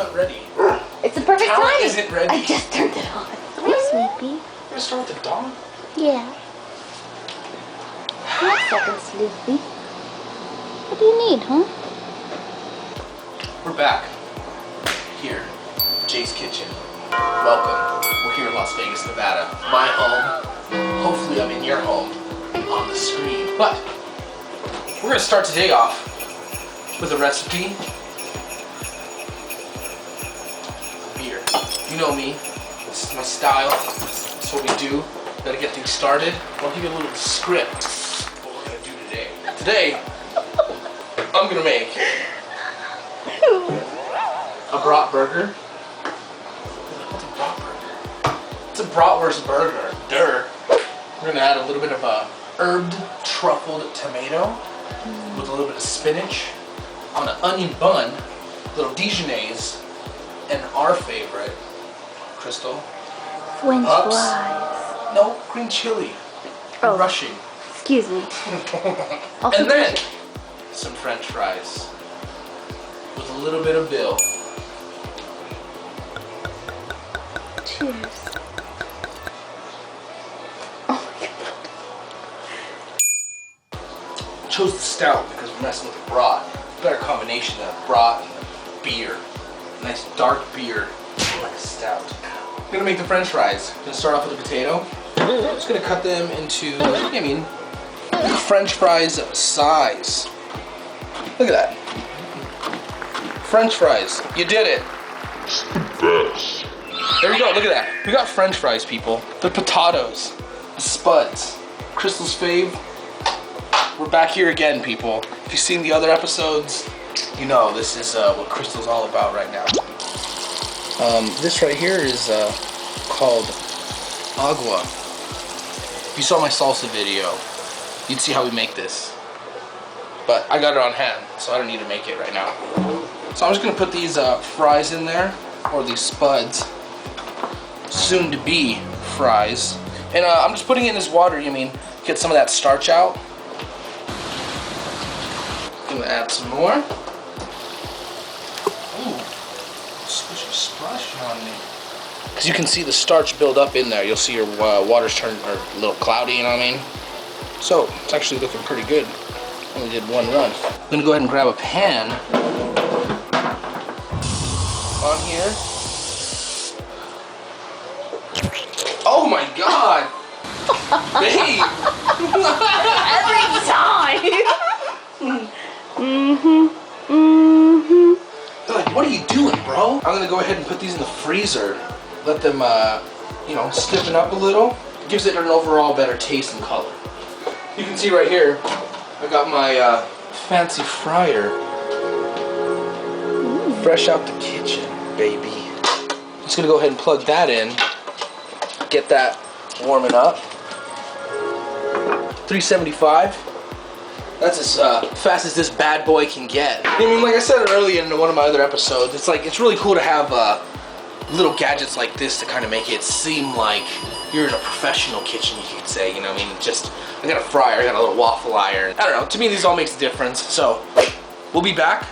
not ready. It's the perfect time. It isn't ready. I just turned it on. Are you sleepy? You're gonna start with the dog? Yeah. 1 second, Sleepy. What do you need, huh? We're back. Here, Jay's Kitchen. Welcome. We're here in Las Vegas, Nevada. My home. Hopefully I'm in your home on the screen. But we're gonna start today off with a recipe. Beer. You know me. This is my style. That's what we do. Gotta get things started. I'll give you a little script of what we're gonna do today. Today, I'm gonna make a Brat Burger. What's a Brat Burger? It's a bratwurst burger. Durr. We're gonna add a little bit of a herbed truffled tomato with a little bit of spinach on an onion bun, little Dijonnaise, and our favorite, Crystal. French Ups. fries. No, green chili. Oh. Rushing. Excuse me. Also And then some French fries with a little bit of Bill. cheers. Oh my god. Chose the stout because we're messing with the brat. Better combination of brat and beer. Nice dark beer, like a stout. I'm gonna make the French fries. Gonna start off with a potato. I'm just gonna cut them into, French fries size. Look at that. French fries. You did it. It's the best. There we go. Look at that. We got French fries, people. The potatoes. The spuds. Crystal's fave. We're back here again, people. If you've seen the other episodes, you know this is what Crystal's all about right now. This right here is called agua. If you saw my salsa video, you'd see how we make this. But I got it on hand, so I don't need to make it right now. So I'm just gonna put these fries in there, or these spuds, soon to be fries. And I'm just putting it in this water, get some of that starch out. Gonna add some more. Ooh, swishy splashy on me. Because you can see the starch build up in there. You'll see your water's turned a little cloudy, you know what I mean? So, it's actually looking pretty good. Only did one run. I'm gonna go ahead and grab a pan on here. Oh my god! Babe! Every time! Like, what are you doing, bro? I'm gonna go ahead and put these in the freezer. Let them, stiffen up a little. Gives it an overall better taste and color. You can see right here, I got my fancy fryer. Fresh out the kitchen, baby. Just gonna go ahead and plug that in. Get that warming up. 375. That's as fast as this bad boy can get. Like I said earlier in one of my other episodes, it's really cool to have little gadgets like this to kind of make it seem like you're in a professional kitchen, you could say, I got a fryer, I got a little waffle iron. I don't know, to me these all makes a difference. So, we'll be back.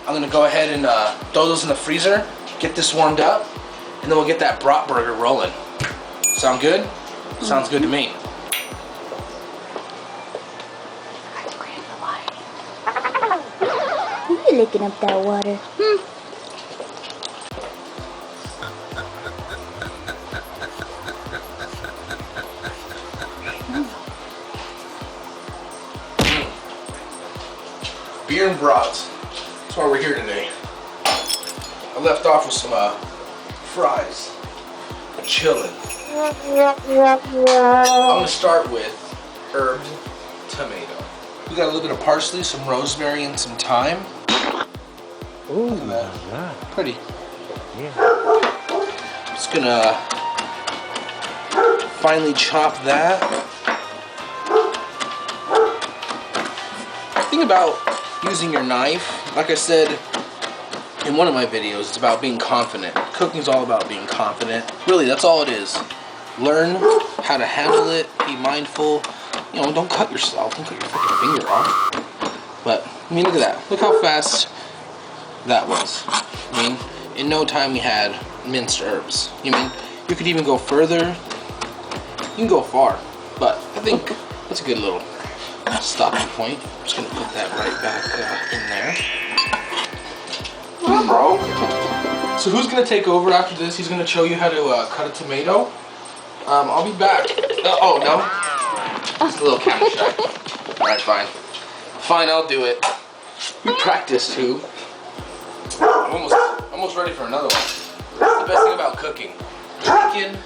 I'm gonna go ahead and throw those in the freezer, get this warmed up, and then we'll get that Brat Burger rolling. Sound good? Sounds good to me. Why are you licking up that water? Beer and brats. That's why we're here today. I left off with some fries. Chilling. I'm gonna start with herbed tomato. We got a little bit of parsley, some rosemary, and some thyme. Ooh, look at that. Pretty. Yeah. Just gonna finely chop that. The thing about using your knife, like I said in one of my videos, it's about being confident. Cooking's all about being confident. Really, that's all it is. Learn how to handle it, be mindful. Don't cut yourself. Don't cut your freaking finger off. But, look at that. Look how fast that was. in no time we had minced herbs. You mean, you could even go further. You can go far, but I think that's a good little stopping point. I'm just gonna put that right back in there. Yeah, bro. So who's gonna take over after this? He's gonna show you how to cut a tomato. I'll be back. Oh no, just a little camera shy. All right, fine. Fine, I'll do it. We practiced too. I'm almost ready for another one. That's the best thing about cooking. Drinking,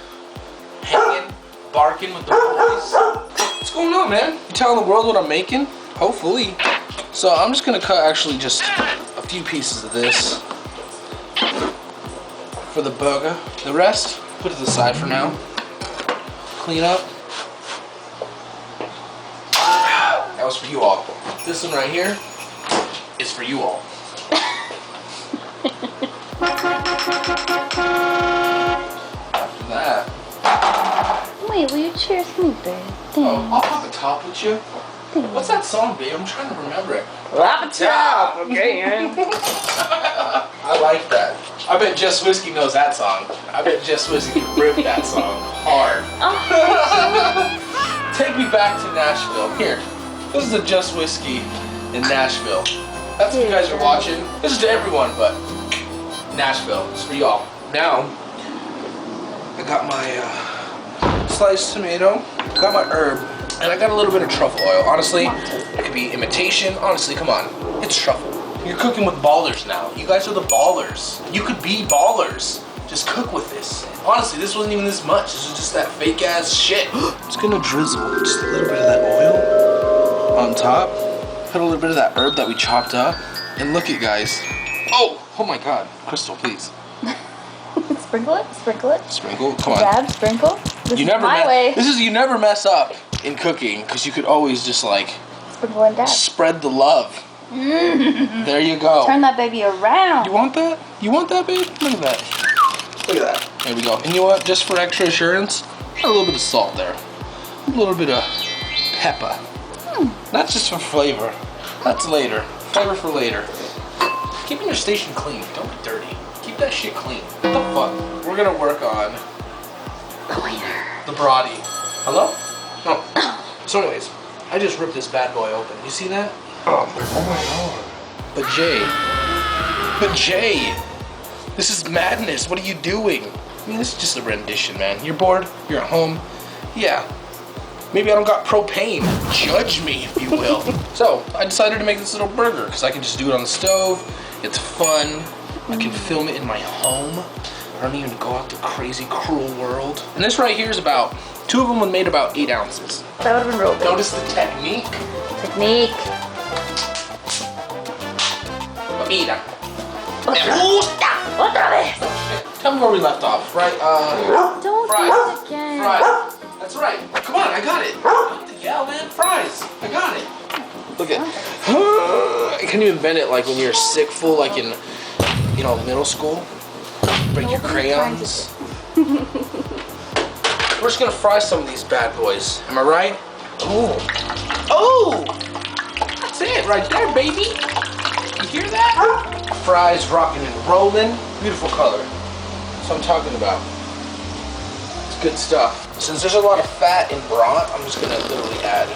hanging, barking with the boys. What's going on, man? You telling the world what I'm making? Hopefully. So I'm just gonna cut actually just a few pieces of this for the burger. The rest, put to the side for now. Clean up. That was for you all. This one right here is for you all. After that. Wait, will you cheers me, babe? Oh, I'll pop a top with you. What's that song, babe? I'm trying to remember it. Rabotat. Okay, man. I like that. I bet Just Whiskey knows that song. I bet Just Whiskey ripped that song hard. Take me back to Nashville. Here. This is the Just Whiskey in Nashville. That's what you guys are watching. This is to everyone, but Nashville. It's for y'all. Now, I got my sliced tomato, got my herb, and I got a little bit of truffle oil. Honestly, it could be imitation. Honestly, come on. It's truffle. You're cooking with ballers now. You guys are the ballers. You could be ballers. Just cook with this. Honestly, this wasn't even this much. This was just that fake ass shit. Just gonna drizzle just a little bit of that oil on top. Put a little bit of that herb that we chopped up. And look it, guys. Oh my God. Crystal, please. Sprinkle it, sprinkle it. Sprinkle, come on. Dab, sprinkle. This You is never my way. This is, you never mess up in cooking because you could always just like Sprinkle and dab. spread the love. There you go. Turn that baby around. You want that? You want that, babe? Look at that. Look at that. There we go. And you know what? Just for extra assurance, a little bit of salt there. A little bit of pepper. Not just for flavor. That's later. Flavor for later. Keeping your station clean. Don't be dirty. Keep that shit clean. What the fuck? We're gonna work on the brody. Hello? No. So anyways, I just ripped this bad boy open. You see that? Oh my God. But Jay, this is madness. What are you doing? I mean, this is just a rendition, man. You're bored? You're at home? Yeah. Maybe I don't got propane. Judge me, if you will. So, I decided to make this little burger because I can just do it on the stove. It's fun. I can film it in my home. I don't even go out the crazy, cruel world. And this right here is about, 2 of them would made about 8 ounces. That would have been real good. Notice the technique. Technique. Mira. Me gusta. Otra vez. Tell me where we left off, right? Don't Fries. do it again. Fries. That's right. Come on, I got it. What the hell, man? Fries. I got it. Look at. Can you invent it like when you're sick full, like in, you know, middle school? Break your crayons. We're just gonna fry some of these bad boys. Am I right? Oh. Oh! That's it right there, baby. You hear that? Fries rocking and rolling. Beautiful color. That's what I'm talking about. It's good stuff. Since there's a lot of fat in brat, I'm just gonna literally add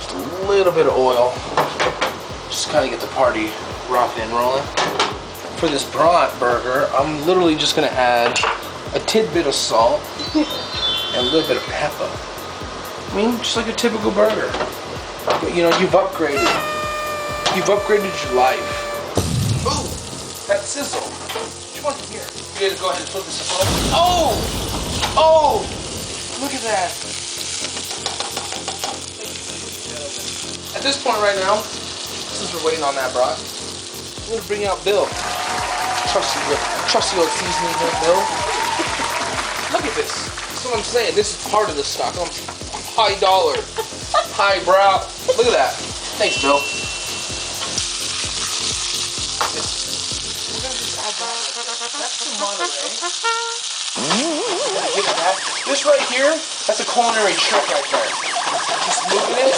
just a little bit of oil. Just kind of get the party rocking and rolling. For this brat burger, I'm literally just gonna add a tidbit of salt and a little bit of pepper. I mean, just like a typical burger. But you know, you've upgraded. You've upgraded your life. Ooh, that sizzle. What you want to hear? You guys go ahead and flip this up. Oh! Oh! Look at that. At this point right now, since we're waiting on that brat, I'm gonna bring out Bill. Trusty old seasoning here, Bill. Look at this. That's what I'm saying. This is part of the stock. I'm high dollar, high brow. Look at that. Thanks, Bill. That's from Monterey. This right here, that's a culinary trick right there. Just moving it.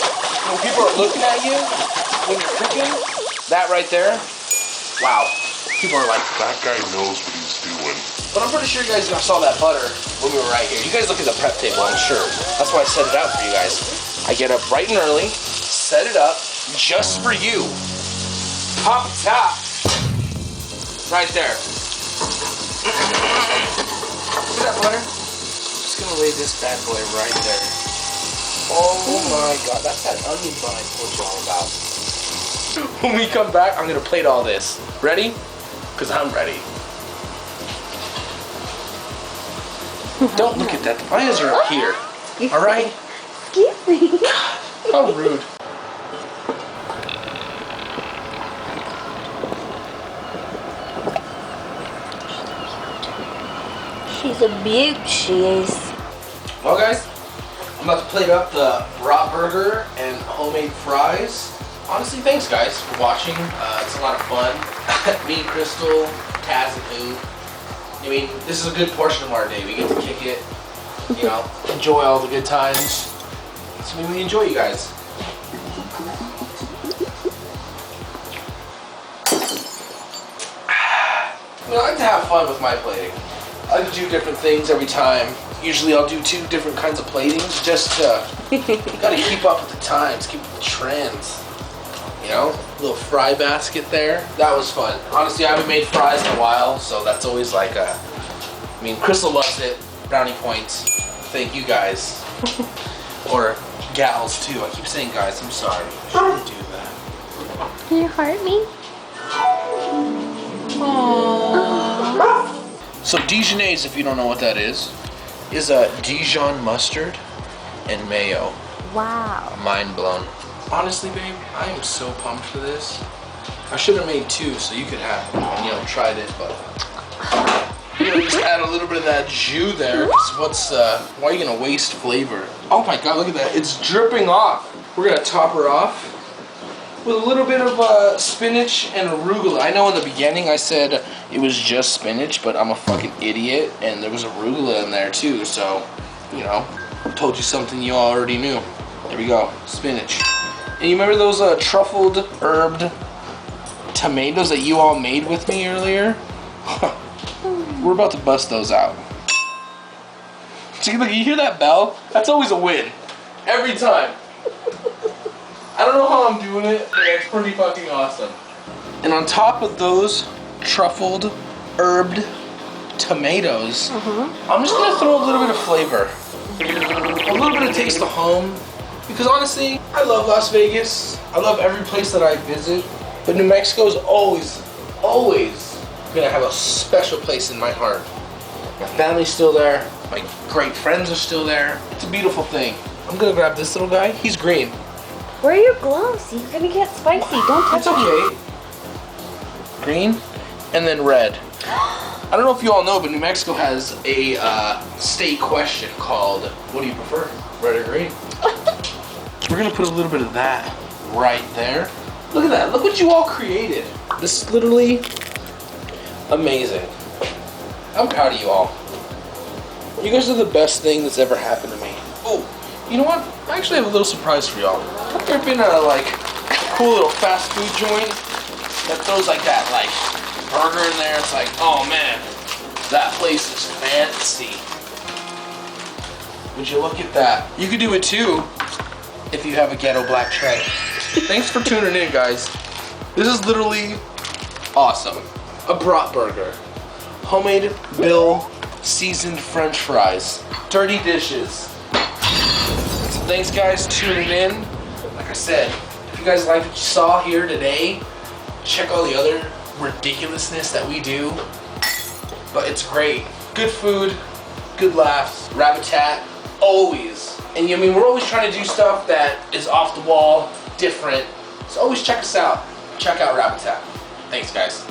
When people are looking at you, when you're cooking, that right there, wow. People are like, That guy knows what he's doing. but I'm pretty sure you guys saw that butter when we were right here. You guys look at the prep table, I'm sure. That's why I set it out for you guys. I get up bright and early, set it up just for you. Pop top. Right there. Look at that butter. I'm just gonna lay this bad boy right there. Oh my god, that's that onion bun I told you all about. When we come back, I'm gonna plate all this. Ready? Because I'm ready. Don't look at that. The eyes are up here. Alright? Excuse me. How rude. She's a beaut, she is. Well guys, I'm about to plate up the Brat Burger and homemade fries. Honestly, thanks guys for watching. It's a lot of fun. Me, Crystal, Taz, and Lou. I mean, this is a good portion of our day. We get to kick it, you know, enjoy all the good times. So we enjoy you guys. I like to have fun with my plating. I like to do different things every time. Usually I'll do 2 different kinds of platings just to, gotta keep up with the times, keep with the trends. You know, little fry basket there. That was fun. Honestly, I haven't made fries in a while, so that's always like a, I mean, Crystal loves it. Brownie points. Thank you guys. Or gals too. I keep saying guys, I'm sorry. I shouldn't do that. Can you heart me? So Dijonnaise, if you don't know what that is a Dijon mustard and mayo. Wow. Mind blown. Honestly, babe, I am so pumped for this. I should have made 2 so you could have, you know, tried it, but you know, just add a little bit of that jus there. 'Cause why are you gonna waste flavor? Oh my god, look at that! It's dripping off. We're gonna top her off with a little bit of spinach and arugula. I know in the beginning I said it was just spinach, but I'm a fucking idiot, and there was arugula in there too. So, you know, I told you something you already knew. There we go, spinach. And you remember those truffled, herbed tomatoes that you all made with me earlier? We're about to bust those out. See, look, you hear that bell? That's always a win. Every time. I don't know how I'm doing it, but it's pretty fucking awesome. And on top of those truffled, herbed tomatoes, I'm just gonna throw a little bit of flavor. A little bit of taste of home. Because honestly, I love Las Vegas. I love every place that I visit. But New Mexico is always gonna have a special place in my heart. My family's still there. My great friends are still there. It's a beautiful thing. I'm gonna grab this little guy. He's green. Where are your gloves? You're gonna get spicy. Don't touch It's okay. Green and then red. I don't know if you all know, but New Mexico has a state question called, what do you prefer, red or green? We're gonna put a little bit of that right there. Look at that, look what you all created. This is literally amazing. I'm proud of you all. You guys are the best thing that's ever happened to me. Oh, you know what? I actually have a little surprise for y'all. Have there been a like cool little fast food joint that throws like that like burger in there? It's like, oh man, that place is fancy. Would you look at that? You could do it too if you have a ghetto black tray. Thanks for tuning in, guys. This is literally awesome. A Brat Burger. Homemade Bill seasoned French fries. Dirty dishes. So thanks guys for tuning in. Like I said, if you guys like what you saw here today, check all the other ridiculousness that we do. But it's great. Good food, good laughs. Rabotat, always. And I mean, we're always trying to do stuff that is off the wall, different. So always check us out. Check out Rabotat. Thanks guys.